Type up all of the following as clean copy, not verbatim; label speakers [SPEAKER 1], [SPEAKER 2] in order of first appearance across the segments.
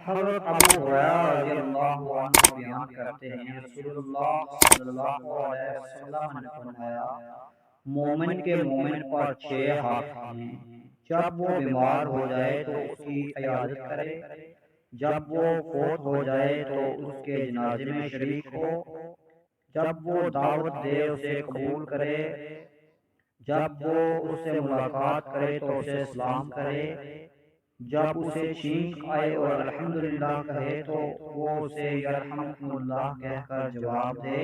[SPEAKER 1] حضرت ابو ہریرہ رضی اللہ عنہ بیان کرتے ہیں رسول اللہ صلی اللہ علیہ وسلم نے فرمایا مومن کے مومن پر 6 حق ہیں۔ جب وہ بیمار ہو جائے تو اس کی عیادت کرے، جب وہ فوت ہو جائے تو اس کے جنازے میں شریک ہو، جب وہ دعوت دے اسے قبول کرے، جب وہ اس سے ملاقات کرے تو اسے سلام کرے، جب اسے چھینک آئے اور الحمدللہ کہے تو وہ اسے یرحمکم اللہ کہہ کر جواب دے،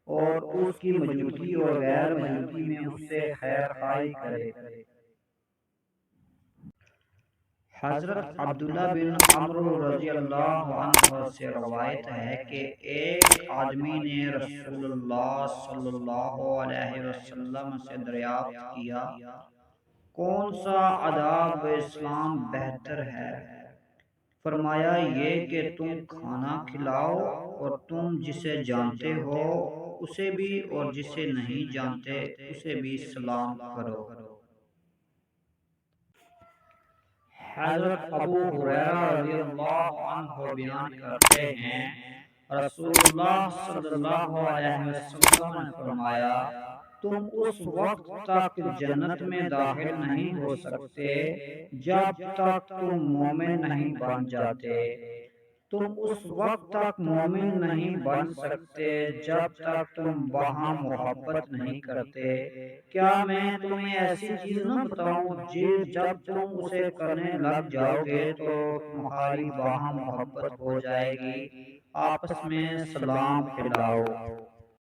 [SPEAKER 1] اور اس کی موجودگی اور غیر موجودگی میں اس سے خیر خواہی کرے۔ حضرت عبداللہ بن عمرو رضی اللہ عنہ سے روایت ہے کہ ایک آدمی نے رسول اللہ صلی اللہ علیہ وسلم سے دریافت کیا کون سا آداب اسلام بہتر ہے؟ فرمایا یہ کہ تم کھانا کھلاؤ اور تم جسے جانتے ہو اسے بھی اور جسے نہیں جانتے اسے بھی سلام کرو۔ حضرت ابو ہریرہ رضی اللہ عنہ بیان کرتے ہیں رسول اللہ صلی اللہ علیہ وسلم نے فرمایا تم اس وقت تک جنت میں داخل نہیں ہو سکتے جب تک تم مومن نہیں بن جاتے، تم اس وقت تک مومن نہیں بن سکتے جب تک تم وہاں محبت نہیں کرتے۔ کیا میں تمہیں ایسی چیز نہ بتاؤں جب تم اسے کرنے لگ جاؤ گے تو تمہاری وہاں محبت ہو جائے گی؟ آپس میں سلام پھیلاؤ۔